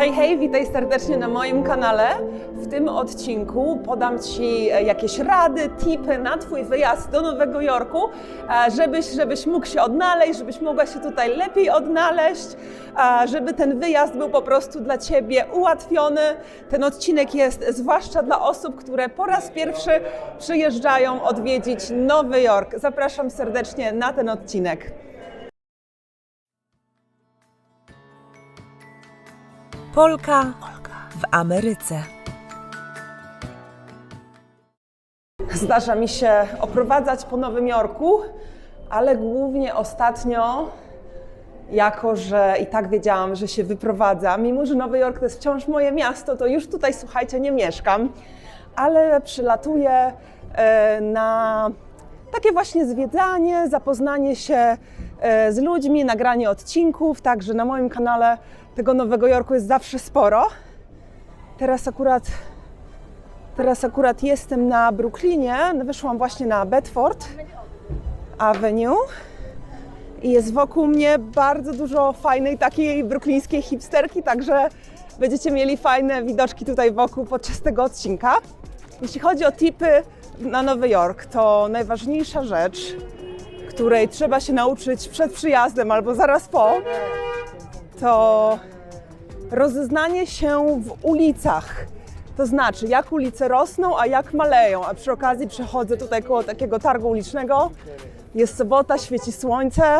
Hej, hej, witaj serdecznie na moim kanale. W tym odcinku podam Ci jakieś rady, tipy na Twój wyjazd do Nowego Jorku, żebyś mógł się odnaleźć, żebyś mogła się tutaj lepiej odnaleźć, żeby ten wyjazd był po prostu dla Ciebie ułatwiony. Ten odcinek jest zwłaszcza dla osób, które po raz pierwszy przyjeżdżają odwiedzić Nowy Jork. Zapraszam serdecznie na ten odcinek. Polka w Ameryce. Zdarza mi się oprowadzać po Nowym Jorku, ale głównie ostatnio, jako że i tak wiedziałam, że się wyprowadzam, mimo że Nowy Jork to jest wciąż moje miasto, to już tutaj, słuchajcie, nie mieszkam, ale przylatuję na takie właśnie zwiedzanie, zapoznanie się z ludźmi, nagranie odcinków, także na moim kanale tego Nowego Jorku jest zawsze sporo. Teraz akurat jestem na Brooklynie, wyszłam właśnie na Bedford Avenue i jest wokół mnie bardzo dużo fajnej takiej brooklyńskiej hipsterki, także będziecie mieli fajne widoczki tutaj wokół podczas tego odcinka. Jeśli chodzi o tipy na Nowy Jork, to najważniejsza rzecz, której trzeba się nauczyć przed przyjazdem albo zaraz po, to rozeznanie się w ulicach. To znaczy, jak ulice rosną, a jak maleją. A przy okazji przechodzę tutaj koło takiego targu ulicznego. Jest sobota, świeci słońce,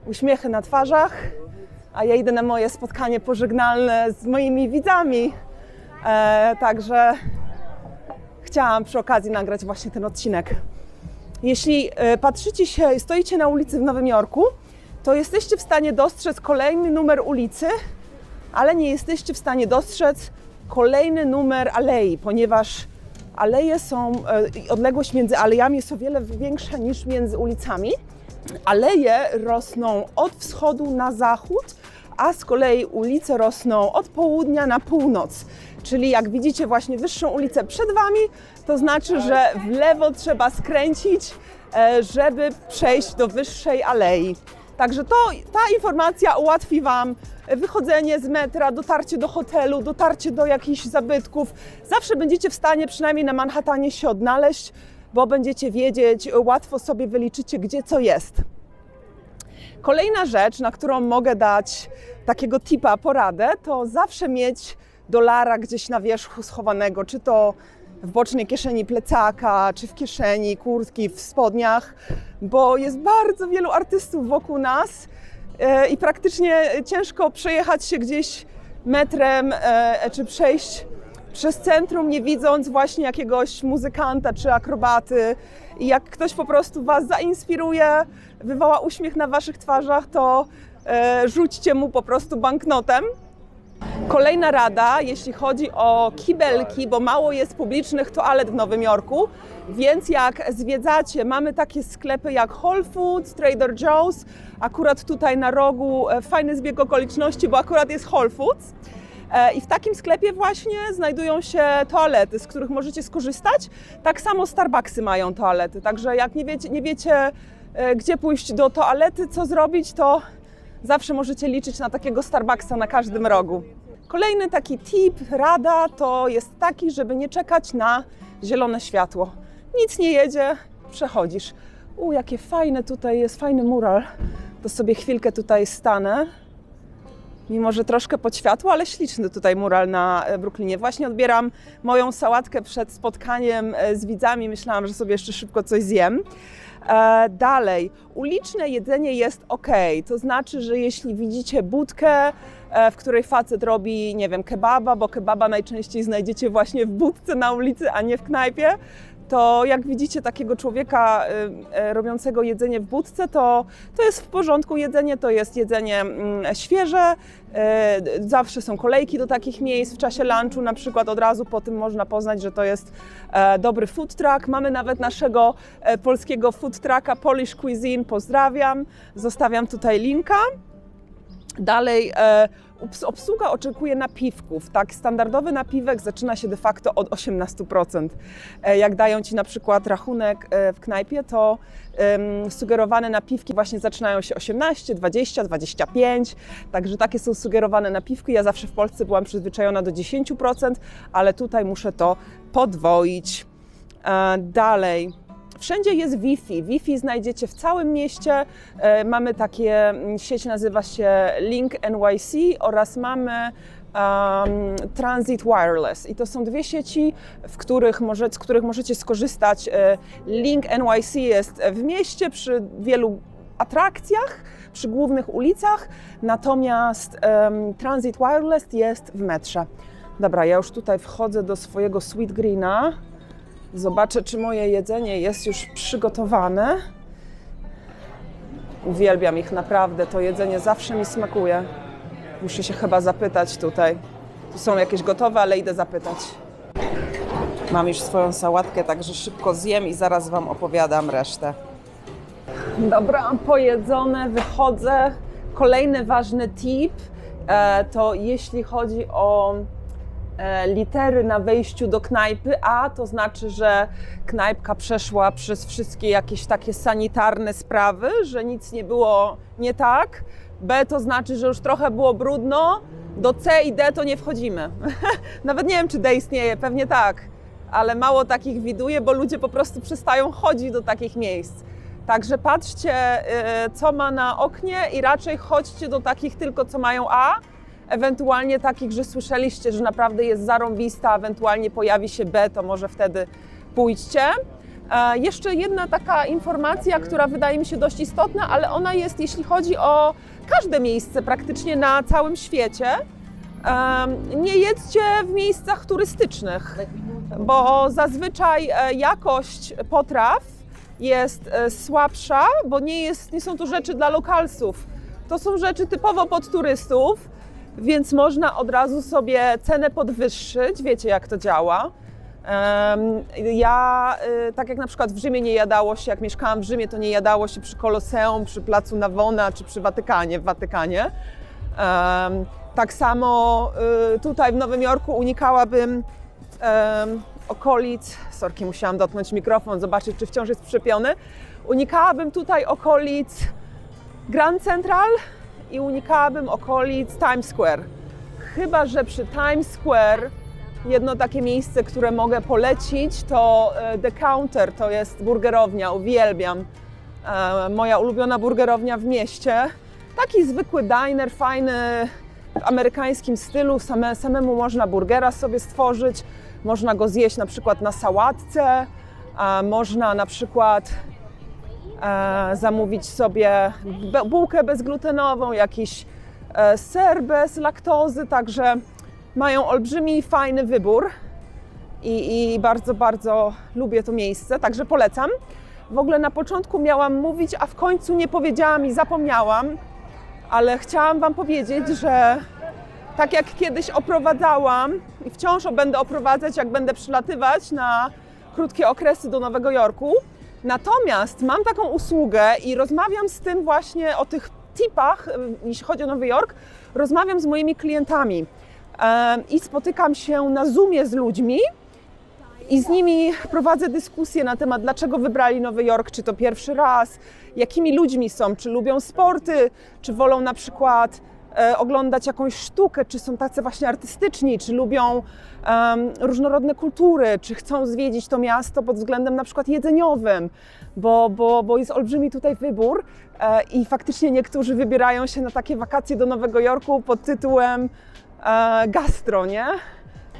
uśmiechy na twarzach, a ja idę na moje spotkanie pożegnalne z moimi widzami. Także chciałam przy okazji nagrać właśnie ten odcinek. Jeśli stoicie na ulicy w Nowym Jorku, to jesteście w stanie dostrzec kolejny numer ulicy, ale nie jesteście w stanie dostrzec kolejny numer alei, ponieważ odległość między alejami jest o wiele większa niż między ulicami. Aleje rosną od wschodu na zachód, a z kolei ulice rosną od południa na północ. Czyli jak widzicie właśnie wyższą ulicę przed Wami, to znaczy, że w lewo trzeba skręcić, żeby przejść do wyższej alei. Także ta informacja ułatwi Wam wychodzenie z metra, dotarcie do hotelu, dotarcie do jakichś zabytków. Zawsze będziecie w stanie przynajmniej na Manhattanie się odnaleźć, bo będziecie wiedzieć, łatwo sobie wyliczycie, gdzie co jest. Kolejna rzecz, na którą mogę dać takiego tipa, poradę, to zawsze mieć dolara gdzieś na wierzchu schowanego, czy to w bocznej kieszeni plecaka, czy w kieszeni kurtki, w spodniach, bo jest bardzo wielu artystów wokół nas i praktycznie ciężko przejechać się gdzieś metrem, czy przejść przez centrum, nie widząc właśnie jakiegoś muzykanta czy akrobaty. I jak ktoś po prostu Was zainspiruje, wywoła uśmiech na Waszych twarzach, to rzućcie mu po prostu banknotem. Kolejna rada, jeśli chodzi o kibelki, bo mało jest publicznych toalet w Nowym Jorku, więc jak zwiedzacie, mamy takie sklepy jak Whole Foods, Trader Joe's, akurat tutaj na rogu fajny zbieg okoliczności, bo akurat jest Whole Foods. I w takim sklepie właśnie znajdują się toalety, z których możecie skorzystać. Tak samo Starbucksy mają toalety, także jak nie wiecie gdzie pójść do toalety, co zrobić, to zawsze możecie liczyć na takiego Starbucksa na każdym rogu. Kolejny taki tip, rada to jest taki, żeby nie czekać na zielone światło. Nic nie jedzie, przechodzisz. Jakie fajne tutaj jest, fajny mural. To sobie chwilkę tutaj stanę. Mimo że troszkę pod światło, ale śliczny tutaj mural na Brooklynie. Właśnie odbieram moją sałatkę przed spotkaniem z widzami. Myślałam, że sobie jeszcze szybko coś zjem. Dalej, uliczne jedzenie jest ok. To znaczy, że jeśli widzicie budkę, w której facet robi, nie wiem, kebaba, bo kebaba najczęściej znajdziecie właśnie w budce na ulicy, a nie w knajpie, to jak widzicie takiego człowieka robiącego jedzenie w budce, to jest w porządku jedzenie, to jest jedzenie świeże. Zawsze są kolejki do takich miejsc w czasie lunchu, na przykład od razu po tym można poznać, że to jest dobry food truck. Mamy nawet naszego polskiego food trucka Polish Cuisine, pozdrawiam, zostawiam tutaj linka. Dalej obsługa oczekuje napiwków. Tak, standardowy napiwek zaczyna się de facto od 18%. Jak dają Ci na przykład rachunek w knajpie, to sugerowane napiwki właśnie zaczynają się 18, 20, 25. Także takie są sugerowane napiwki. Ja zawsze w Polsce byłam przyzwyczajona do 10%, ale tutaj muszę to podwoić. Dalej. Wszędzie jest Wi-Fi. Wi-Fi znajdziecie w całym mieście. Mamy takie, sieć nazywa się Link NYC oraz mamy Transit Wireless. I to są dwie sieci, z których możecie skorzystać. Link NYC jest w mieście przy wielu atrakcjach, przy głównych ulicach, natomiast Transit Wireless jest w metrze. Dobra, ja już tutaj wchodzę do swojego Sweetgreena. Zobaczę, czy moje jedzenie jest już przygotowane. Uwielbiam ich naprawdę, to jedzenie zawsze mi smakuje. Muszę się chyba zapytać tutaj. Tu są jakieś gotowe, ale idę zapytać. Mam już swoją sałatkę, także szybko zjem i zaraz Wam opowiadam resztę. Dobra, pojedzone, wychodzę. Kolejny ważny tip to jeśli chodzi o litery na wejściu do knajpy. A to znaczy, że knajpka przeszła przez wszystkie jakieś takie sanitarne sprawy, że nic nie było nie tak. B to znaczy, że już trochę było brudno. Do C i D to nie wchodzimy. Nawet nie wiem, czy D istnieje, pewnie tak, ale mało takich widuję, bo ludzie po prostu przestają chodzić do takich miejsc. Także patrzcie, co ma na oknie i raczej chodźcie do takich tylko, co mają A, ewentualnie takich, że słyszeliście, że naprawdę jest zarąbista, ewentualnie pojawi się B, to może wtedy pójdźcie. Jeszcze jedna taka informacja, która wydaje mi się dość istotna, ale ona jest, jeśli chodzi o każde miejsce praktycznie na całym świecie. Nie jedzcie w miejscach turystycznych, bo zazwyczaj jakość potraw jest słabsza, bo nie są to rzeczy dla lokalsów. To są rzeczy typowo pod turystów, więc można od razu sobie cenę podwyższyć. Wiecie, jak to działa. Tak jak na przykład w Rzymie nie jadało się, jak mieszkałam w Rzymie, to nie jadało się przy Koloseum, przy placu Navona czy przy Watykanie, w Watykanie. Tak samo tutaj w Nowym Jorku unikałabym okolic, sorki, musiałam dotknąć mikrofon, zobaczyć, czy wciąż jest przyczepiony. Unikałabym tutaj okolic Grand Central i unikałabym okolic Times Square. Chyba że przy Times Square jedno takie miejsce, które mogę polecić, to The Counter, to jest burgerownia, uwielbiam. Moja ulubiona burgerownia w mieście. Taki zwykły diner, fajny, w amerykańskim stylu, samemu można burgera sobie stworzyć, można go zjeść na przykład na sałatce, można na przykład zamówić sobie bułkę bezglutenową, jakiś ser bez laktozy, także mają olbrzymi, fajny wybór i bardzo, bardzo lubię to miejsce, także polecam. W ogóle na początku miałam mówić, a w końcu nie powiedziałam i zapomniałam, ale chciałam Wam powiedzieć, że tak jak kiedyś oprowadzałam i wciąż będę oprowadzać, jak będę przylatywać na krótkie okresy do Nowego Jorku, natomiast mam taką usługę i rozmawiam z tym właśnie o tych tipach, jeśli chodzi o Nowy Jork, rozmawiam z moimi klientami i spotykam się na Zoomie z ludźmi i z nimi prowadzę dyskusję na temat, dlaczego wybrali Nowy Jork, czy to pierwszy raz, jakimi ludźmi są, czy lubią sporty, czy wolą na przykład oglądać jakąś sztukę, czy są tacy właśnie artystyczni, czy lubią różnorodne kultury, czy chcą zwiedzić to miasto pod względem na przykład jedzeniowym, bo jest olbrzymi tutaj wybór i faktycznie niektórzy wybierają się na takie wakacje do Nowego Jorku pod tytułem gastro, nie?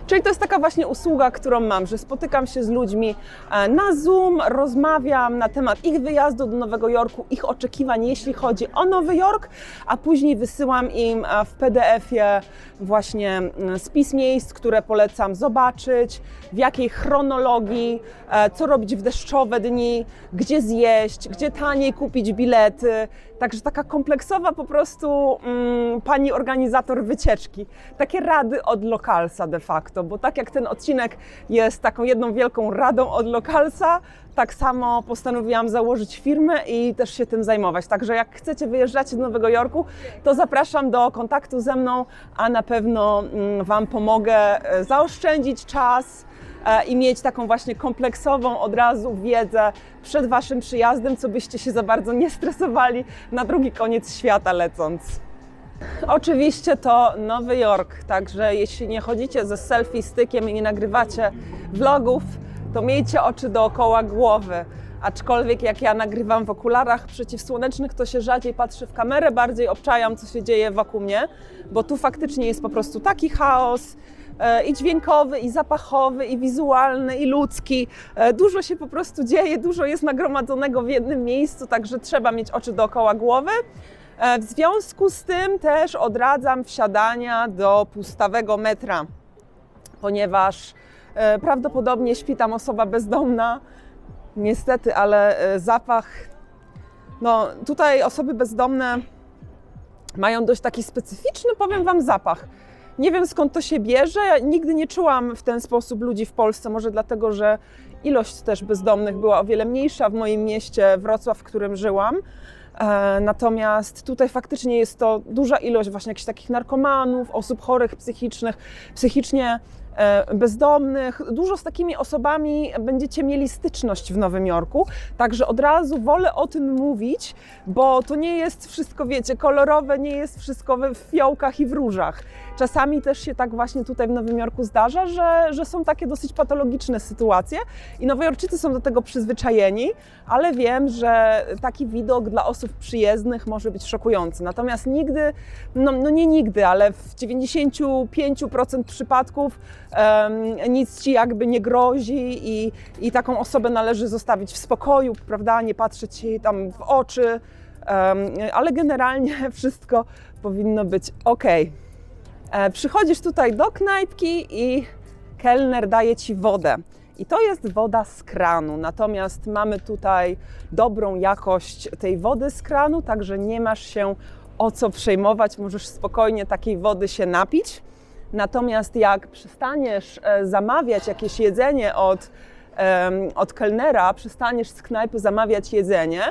Czyli to jest taka właśnie usługa, którą mam, że spotykam się z ludźmi na Zoom, rozmawiam na temat ich wyjazdu do Nowego Jorku, ich oczekiwań, jeśli chodzi o Nowy Jork, a później wysyłam im w PDF-ie właśnie spis miejsc, które polecam zobaczyć, w jakiej chronologii, co robić w deszczowe dni, gdzie zjeść, gdzie taniej kupić bilety. Także taka kompleksowa po prostu pani organizator wycieczki. Takie rady od Lokalsa de facto, bo tak jak ten odcinek jest taką jedną wielką radą od Lokalsa, tak samo postanowiłam założyć firmę i też się tym zajmować. Także jak chcecie wyjeżdżać do Nowego Jorku, to zapraszam do kontaktu ze mną, a na pewno Wam pomogę zaoszczędzić czas i mieć taką właśnie kompleksową od razu wiedzę przed Waszym przyjazdem, co byście się za bardzo nie stresowali na drugi koniec świata lecąc. Oczywiście to Nowy Jork, także jeśli nie chodzicie ze selfie stykiem i nie nagrywacie vlogów, to miejcie oczy dookoła głowy. Aczkolwiek jak ja nagrywam w okularach przeciwsłonecznych, to się rzadziej patrzy w kamerę, bardziej obczajam, co się dzieje wokół mnie, bo tu faktycznie jest po prostu taki chaos, i dźwiękowy, i zapachowy, i wizualny, i ludzki. Dużo się po prostu dzieje, dużo jest nagromadzonego w jednym miejscu, także trzeba mieć oczy dookoła głowy. W związku z tym też odradzam wsiadania do pustawego metra, ponieważ prawdopodobnie śpi tam osoba bezdomna. Niestety, ale zapach... No tutaj osoby bezdomne mają dość taki specyficzny, powiem Wam, zapach. Nie wiem, skąd to się bierze. Ja nigdy nie czułam w ten sposób ludzi w Polsce, może dlatego, że ilość też bezdomnych była o wiele mniejsza w moim mieście Wrocław, w którym żyłam. Natomiast tutaj faktycznie jest to duża ilość właśnie jakichś takich narkomanów, osób chorych psychicznie bezdomnych. Dużo z takimi osobami będziecie mieli styczność w Nowym Jorku, także od razu wolę o tym mówić, bo to nie jest wszystko, wiecie, kolorowe, nie jest wszystko w fiołkach i w różach. Czasami też się tak właśnie tutaj w Nowym Jorku zdarza, że są takie dosyć patologiczne sytuacje i Nowojorczycy są do tego przyzwyczajeni, ale wiem, że taki widok dla osób przyjezdnych może być szokujący. Natomiast nigdy, no nie nigdy, ale w 95% przypadków nic Ci jakby nie grozi i taką osobę należy zostawić w spokoju, prawda, nie patrzeć jej tam w oczy, ale generalnie wszystko powinno być ok. Przychodzisz tutaj do knajpki i kelner daje Ci wodę. I to jest woda z kranu, natomiast mamy tutaj dobrą jakość tej wody z kranu, także nie masz się o co przejmować, możesz spokojnie takiej wody się napić. Natomiast jak przestaniesz zamawiać jakieś jedzenie od kelnera, przestaniesz z knajpy zamawiać jedzenie,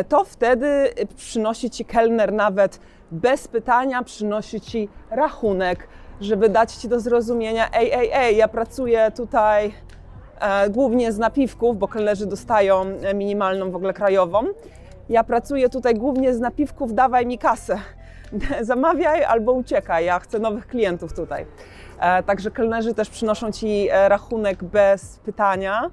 to wtedy przynosi Ci kelner nawet bez pytania, przynosi Ci rachunek, żeby dać Ci do zrozumienia, ej, ja pracuję tutaj głównie z napiwków, bo kelnerzy dostają minimalną w ogóle krajową. Ja pracuję tutaj głównie z napiwków, dawaj mi kasę. Zamawiaj albo uciekaj, ja chcę nowych klientów tutaj. Także kelnerzy też przynoszą Ci rachunek bez pytania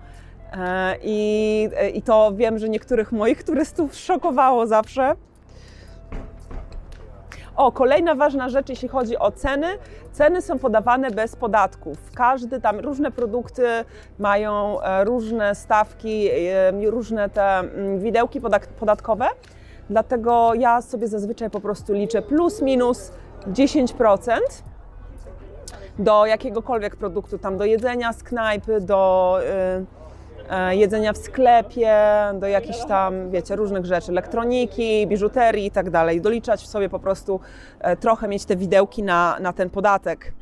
i to wiem, że niektórych moich turystów szokowało zawsze. Kolejna ważna rzecz, jeśli chodzi o ceny. Ceny są podawane bez podatków. Tam różne produkty mają różne stawki, różne te widełki podatkowe. Dlatego ja sobie zazwyczaj po prostu liczę plus minus 10% do jakiegokolwiek produktu, tam do jedzenia z knajpy, do jedzenia w sklepie, do jakichś tam, wiecie, różnych rzeczy, elektroniki, biżuterii i tak dalej. Doliczać sobie po prostu trochę, mieć te widełki na ten podatek.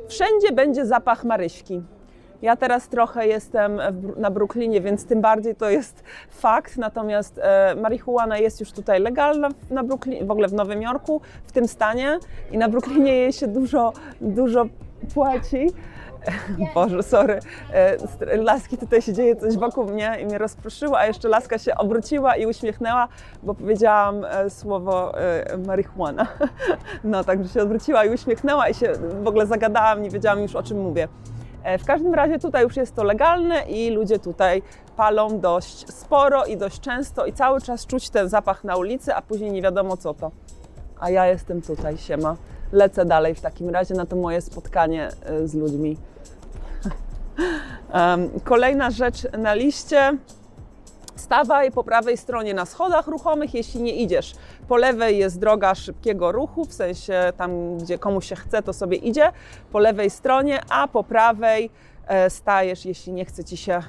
Wszędzie będzie zapach maryśki. Ja teraz trochę jestem na Brooklynie, więc tym bardziej to jest fakt, natomiast marihuana jest już tutaj legalna na Brooklynie, w ogóle w Nowym Jorku, w tym stanie i na Brooklynie jej się dużo płaci. Boże, sorry, laski, tutaj się dzieje coś wokół mnie i mnie rozproszyło, a jeszcze laska się obróciła i uśmiechnęła, bo powiedziałam słowo marihuana. No, także się odwróciła i uśmiechnęła i się w ogóle zagadałam, nie wiedziałam już, o czym mówię. W każdym razie tutaj już jest to legalne i ludzie tutaj palą dość sporo i dość często i cały czas czuć ten zapach na ulicy, a później nie wiadomo co to. A ja jestem tutaj, siema. Lecę dalej w takim razie na to moje spotkanie z ludźmi. Kolejna rzecz na liście. Stawaj po prawej stronie na schodach ruchomych, jeśli nie idziesz. Po lewej jest droga szybkiego ruchu, w sensie tam, gdzie komuś się chce, to sobie idzie po lewej stronie, a po prawej stajesz, jeśli nie chce Ci się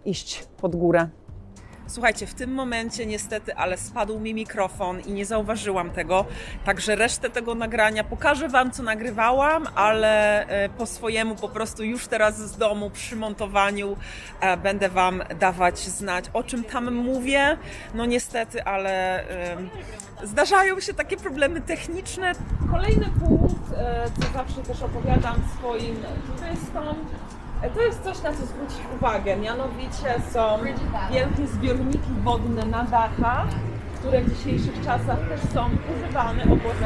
iść pod górę. Słuchajcie, w tym momencie niestety, ale spadł mi mikrofon i nie zauważyłam tego, także resztę tego nagrania pokażę Wam, co nagrywałam, ale po swojemu po prostu już teraz z domu przy montowaniu będę Wam dawać znać, o czym tam mówię. No niestety, ale zdarzają się takie problemy techniczne. Kolejny punkt, co zawsze też opowiadam swoim turystom, to jest coś, na co zwrócić uwagę, mianowicie są wielkie zbiorniki wodne na dachach, które w dzisiejszych czasach też są używane. O Boże,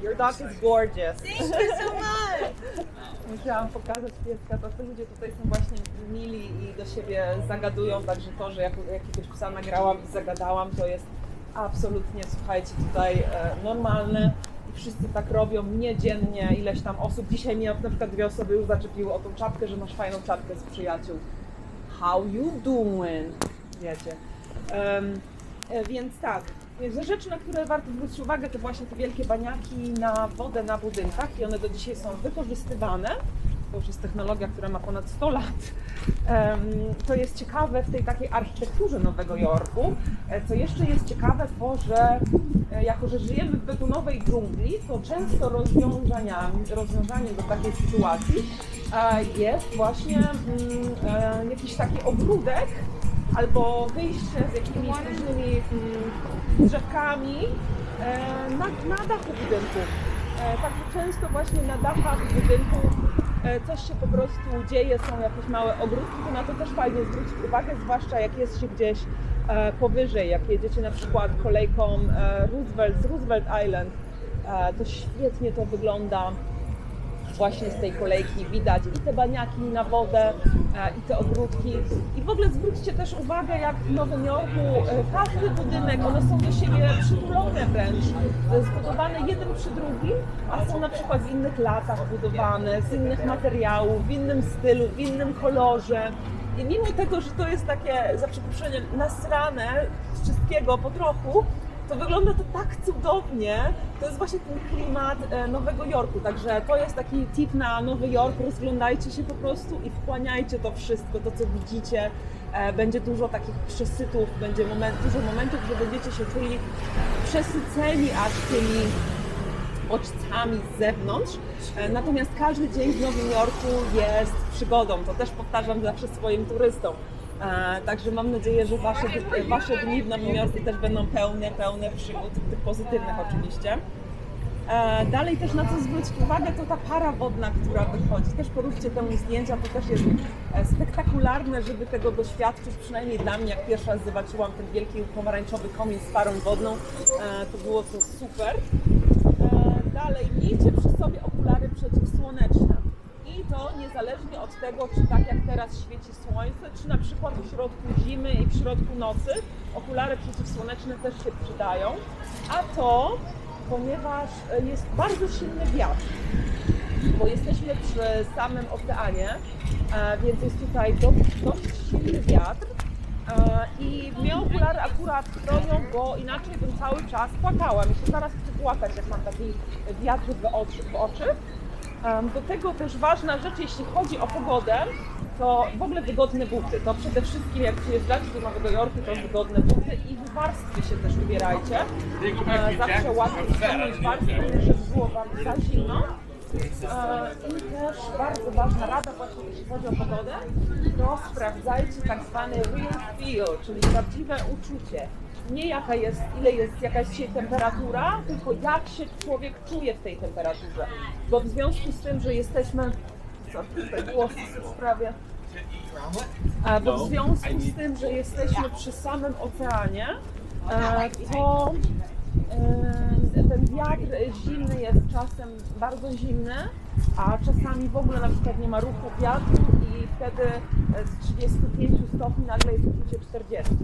Your dog is gorgeous. Thank you so much. Musiałam pokazać pieska, to ludzie tutaj są właśnie mili i do siebie zagadują, także to, że jakiegoś psa nagrałam i zagadałam, to jest absolutnie, słuchajcie, tutaj normalne i wszyscy tak robią, nie dziennie, ileś tam osób. Dzisiaj mnie na przykład 2 osoby już zaczepiły o tą czapkę, że masz fajną czapkę z przyjaciół. How you doing? Wiecie. Więc tak, ze rzeczy, na które warto zwrócić uwagę, to właśnie te wielkie baniaki na wodę na budynkach i one do dzisiaj są wykorzystywane. To już jest technologia, która ma ponad 100 lat. To jest ciekawe w tej takiej architekturze Nowego Jorku. Co jeszcze jest ciekawe, to że jako, że żyjemy w betonowej dżungli, to często rozwiązaniem do takiej sytuacji jest właśnie jakiś taki ogródek albo wyjście z jakimiś różnymi drzewkami na dachu budynku. Także często właśnie na dachach budynków coś się po prostu dzieje, są jakieś małe ogródki, to na to też fajnie zwrócić uwagę, zwłaszcza jak jest się gdzieś powyżej, jak jedziecie na przykład kolejką z Roosevelt Island, to świetnie to wygląda. Właśnie z tej kolejki widać i te baniaki na wodę, i te ogródki. I w ogóle zwróćcie też uwagę, jak w Nowym Jorku każdy budynek, one są do siebie przytulone wręcz, zbudowane jeden przy drugim, a są na przykład w innych latach budowane, z innych materiałów, w innym stylu, w innym kolorze. I mimo tego, że to jest takie, za przeproszeniem, nasrane z wszystkiego po trochu, to wygląda to tak cudownie. To jest właśnie ten klimat Nowego Jorku. Także to jest taki tip na Nowy Jork. Rozglądajcie się po prostu i wchłaniajcie to wszystko, to co widzicie. Będzie dużo takich przesytów, będzie dużo momentów, że będziecie się czuli przesyceni aż tymi bodźcami z zewnątrz. Natomiast każdy dzień w Nowym Jorku jest przygodą. To też powtarzam zawsze swoim turystom. Także mam nadzieję, że wasze dni w Nowym Jorku też będą pełne przygód, tych pozytywnych oczywiście. Dalej też na co zwrócić uwagę, to ta para wodna, która wychodzi. Też poróbcie temu zdjęcia, to też jest spektakularne, żeby tego doświadczyć, przynajmniej dla mnie, jak pierwszy raz zobaczyłam ten wielki pomarańczowy komin z parą wodną, to było to super. Dalej miejcie przy sobie okulary przeciwsłoneczne. I to niezależnie od tego, czy tak jak teraz świeci słońce, czy na przykład w środku zimy i w środku nocy, okulary przeciwsłoneczne też się przydają. A to, ponieważ jest bardzo silny wiatr, bo jesteśmy przy samym oceanie, więc jest tutaj dość silny wiatr. I mnie okulary akurat chronią, bo inaczej bym cały czas płakała. Mi się zaraz chce płakać, jak mam taki wiatr w oczy. Do tego też ważna rzecz, jeśli chodzi o pogodę, to w ogóle wygodne buty. To przede wszystkim jak przyjeżdżacie do Nowego Jorku, to wygodne buty i w warstwy się też ubierajcie. Zawsze łatwiej ściągnąć warstwy, żeby było Wam za zimno. I też bardzo ważna rada właśnie jeśli chodzi o pogodę, to sprawdzajcie tak zwany real feel, czyli prawdziwe uczucie. Nie ile jest jakaś dzisiaj temperatura, tylko jak się człowiek czuje w tej temperaturze. Bo w związku z tym, że jesteśmy... Co tutaj głos sprawia? Bo w związku z tym, że jesteśmy przy samym oceanie, to ten wiatr zimny jest czasem bardzo zimny, a czasami w ogóle na przykład nie ma ruchu wiatru i wtedy z 35 stopni nagle jest uczucie 40.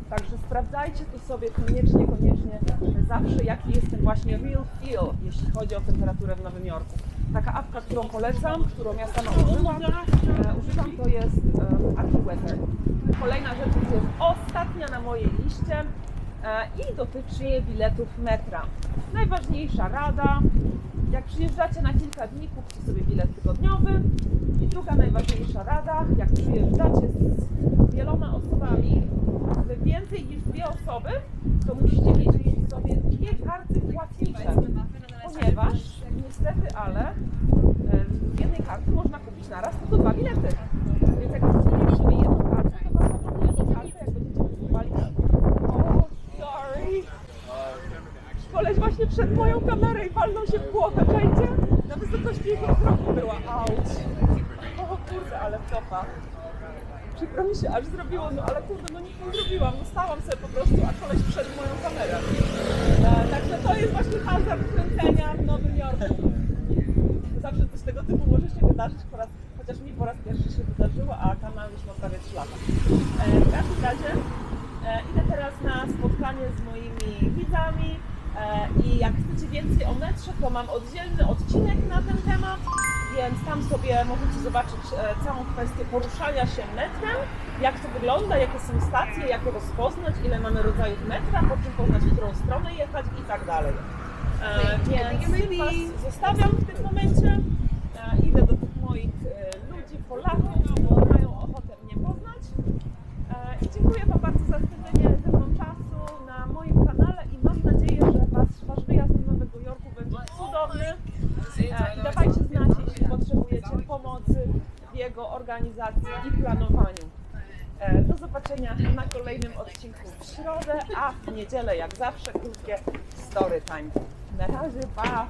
Także sprawdzajcie to sobie koniecznie zawsze, jaki jest ten właśnie real feel, jeśli chodzi o temperaturę w Nowym Jorku. Taka apka, którą polecam, którą ja sama używam, to jest AccuWeather. Kolejna rzecz, to jest ostatnia na mojej liście i dotyczy biletów metra. Najważniejsza rada, Jak przyjeżdżacie na kilka dni, kupcie sobie bilet tygodniowy. I druga najważniejsza rada, jak przyjeżdżacie z wieloma osobami, więcej niż 2 osoby, to musicie mieć przy sobie 2 karty płatnicze, ponieważ niestety, ale z jednej karty można kupić naraz tylko 2 bilety. Więc jak kupujecie sobie jedną kartę, to was jedną kartę, jak będziecie kupowali. O, sorry! Koleś właśnie przed moją kamerę i walnął się w głowę, czajcie? Na wysokości jego wzroku była, auć. O kurde, ale wtopa. Przykro mi się aż zrobiło, no ale kurde, no nic nie zrobiłam, no stałam sobie po prostu, a koleś przed moją kamerę. Także to jest właśnie hazard kręcenia w Nowym Jorku. Zawsze coś tego typu może się wydarzyć, chociaż mi po raz pierwszy się wydarzyło, a kanał już ma prawie 3 lata. W każdym razie idę teraz na spotkanie z moimi widzami i jak chcecie więcej o metrze, to mam oddzielny odcinek na ten temat, więc tam sobie możecie zobaczyć całą kwestię poruszania się metrem, jak to wygląda, jakie są stacje, jak je rozpoznać, ile mamy rodzajów metra, po czym poznać, w którą stronę jechać i tak dalej. Więc was zostawiam w tym momencie, idę do tych moich ludzi, Polaków, którzy mają ochotę mnie poznać i dziękuję wam bardzo za spędzenie ze mną czasu na moim kanale i mam nadzieję, że wasz wyjazd do Nowego Jorku będzie cudowny i dawajcie znać, jeśli potrzebujecie pomocy w jego organizacji i planowaniu. Do zobaczenia na kolejnym odcinku w środę, a w niedzielę jak zawsze krótkie story time. Na razie, pa!